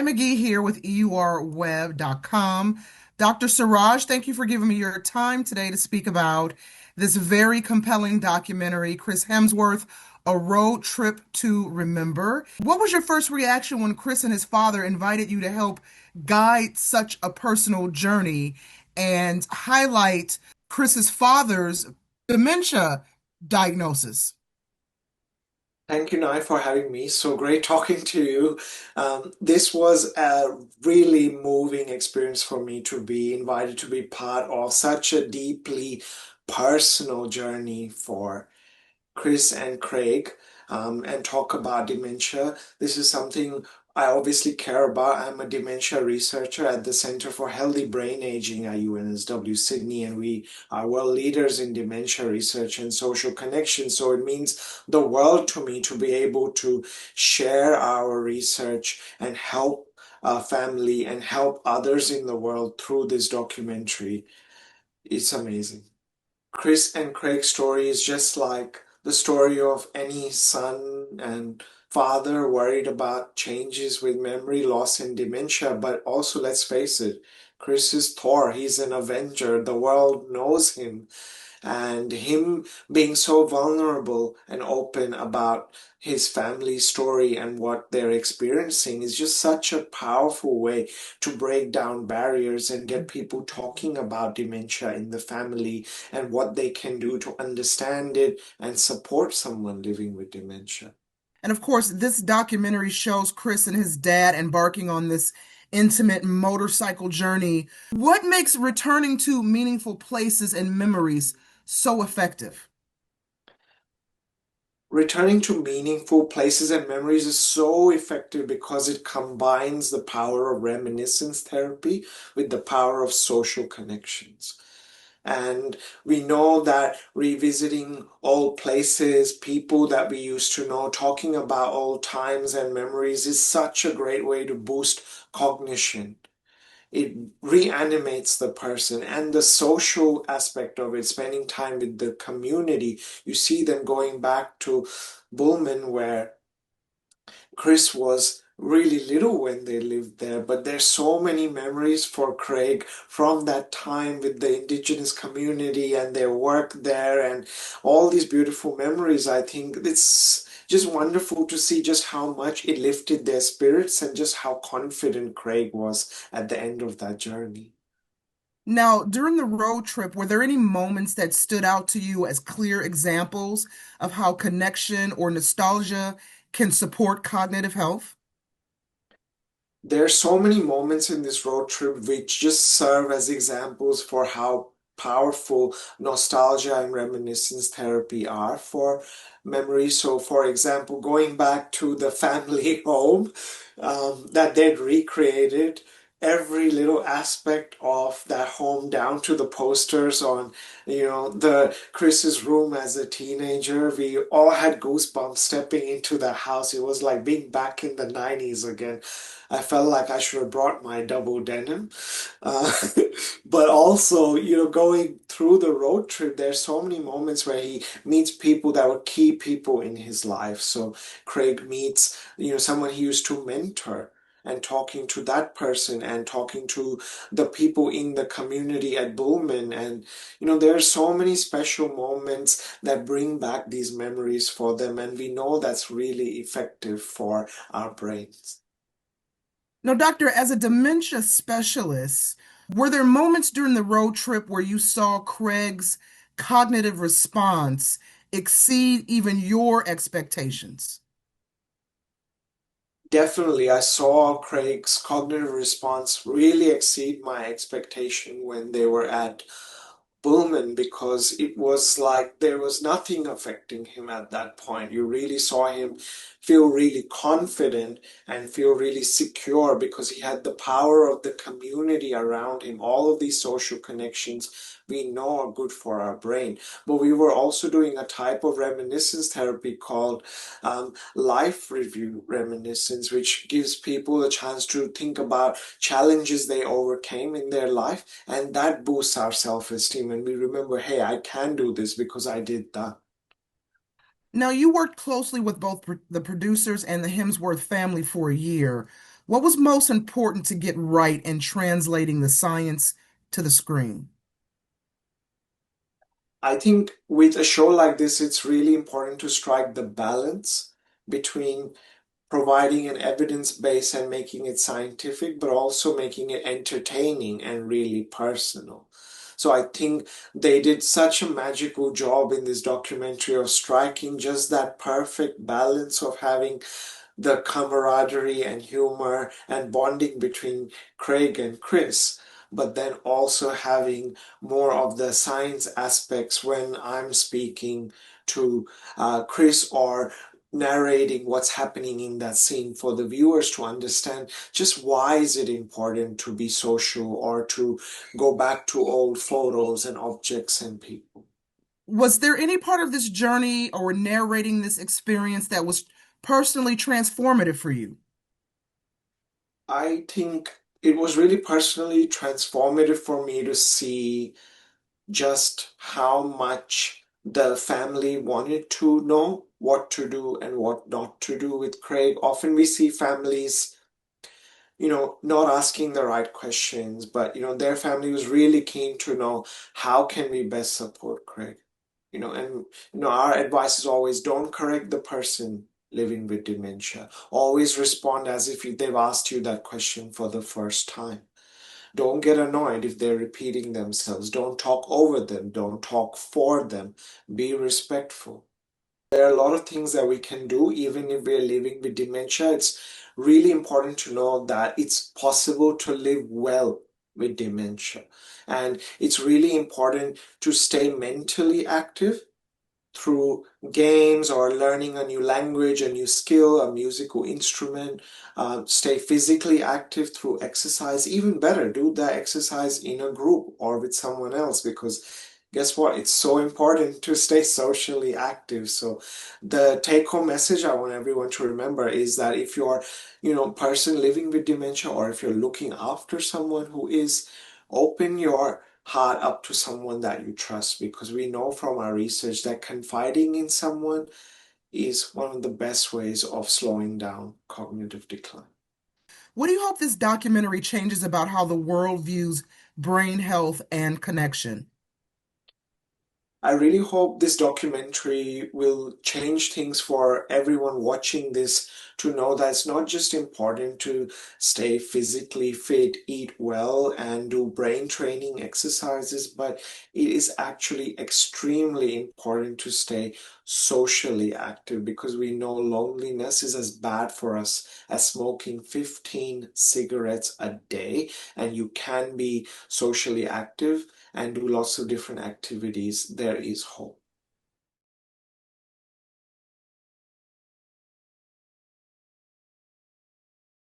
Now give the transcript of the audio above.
Hi, McGee here with EURweb.com. Dr. Suraj, thank you for giving me your time today to speak about this very compelling documentary, Chris Hemsworth, A Road Trip to Remember. What was your first reaction when Chris and his father invited you to help guide such a personal journey and highlight Chris's father's dementia diagnosis? Thank you, Nai, for having me. So great talking to you. This was a really moving experience for me to be invited to be part of such a deeply personal journey for Chris and Craig, and talk about dementia. This is something I obviously care about. I'm a dementia researcher at the Center for Healthy Brain Aging at UNSW Sydney, and we are world leaders in dementia research and social connection. So it means the world to me to be able to share our research and help family and help others in the world through this documentary. It's amazing. Chris and Craig's story is just like the story of any son and father worried about changes with memory loss and dementia. But also, let's face it, Chris is Thor. He's an Avenger. The world knows him. And him being so vulnerable and open about his family story and what they're experiencing is just such a powerful way to break down barriers and get people talking about dementia in the family and what they can do to understand it and support someone living with dementia. And of course, this documentary shows Chris and his dad embarking on this intimate motorcycle journey. What makes returning to meaningful places and memories so effective? Returning to meaningful places and memories is so effective because it combines the power of reminiscence therapy with the power of social connections. And we know that revisiting old places, people that we used to know, talking about old times and memories is such a great way to boost cognition. It reanimates the person and the social aspect of it, spending time with the community. You see them going back to Bullman, where Chris was really little when they lived there, but there's so many memories for Craig from that time with the indigenous community and their work there and all these beautiful memories. I think it's just wonderful to see just how much it lifted their spirits and just how confident Craig was at the end of that journey. Now, during the road trip, were there any moments that stood out to you as clear examples of how connection or nostalgia can support cognitive health? There's so many moments in this road trip which just serve as examples for how powerful nostalgia and reminiscence therapy are for memory. So, for example, going back to the family home that they'd recreated, every little aspect of that home down to the posters on, the Chris's room as a teenager. We all had goosebumps stepping into the house. It was like being back in the 90s again. I felt like I should have brought my double denim. Uh, but also, going through the road trip, there's so many moments where he meets people that were key people in his life. So Craig meets, someone he used to mentor. And talking to that person and talking to the people in the community at Bullman. And, there are so many special moments that bring back these memories for them. And we know that's really effective for our brains. Now, doctor, as a dementia specialist, were there moments during the road trip where you saw Craig's cognitive response exceed even your expectations? Definitely, I saw Craig's cognitive response really exceed my expectation when they were at Pullman because it was like there was nothing affecting him at that point. You really saw him feel really confident and feel really secure because he had the power of the community around him. All of these social connections we know are good for our brain. But we were also doing a type of reminiscence therapy called life review reminiscence, which gives people a chance to think about challenges they overcame in their life, and that boosts our self-esteem. And we remember, hey, I can do this because I did that. Now, you worked closely with both the producers and the Hemsworth family for a year. What was most important to get right in translating the science to the screen? I think with a show like this, it's really important to strike the balance between providing an evidence base and making it scientific, but also making it entertaining and really personal. So I think they did such a magical job in this documentary of striking just that perfect balance of having the camaraderie and humor and bonding between Craig and Chris, but then also having more of the science aspects when I'm speaking to Chris or narrating what's happening in that scene for the viewers to understand just why is it important to be social or to go back to old photos and objects and people. Was there any part of this journey or narrating this experience that was personally transformative for you? I think it was really personally transformative for me to see just how much the family wanted to know what to do and what not to do with Craig. Often we see families, not asking the right questions, but, their family was really keen to know how can we best support Craig? And, our advice is always don't correct the person living with dementia. Always respond as if they've asked you that question for the first time. Don't get annoyed if they're repeating themselves. Don't talk over them. Don't talk for them. Be respectful. There are a lot of things that we can do, even if we're living with dementia. It's really important to know that it's possible to live well with dementia. And it's really important to stay mentally active through games or learning a new language, a new skill, a musical instrument. Stay physically active through exercise. Even better, do that exercise in a group or with someone else because guess what? It's so important to stay socially active. So the take-home message I want everyone to remember is that if you're, person living with dementia or if you're looking after someone who is, open your heart up to someone that you trust because we know from our research that confiding in someone is one of the best ways of slowing down cognitive decline. What do you hope this documentary changes about how the world views brain health and connection? I really hope this documentary will change things for everyone watching this to know that it's not just important to stay physically fit, eat well, and do brain training exercises, but it is actually extremely important to stay socially active because we know loneliness is as bad for us as smoking 15 cigarettes a day, and you can be socially active and do lots of different activities, there is hope.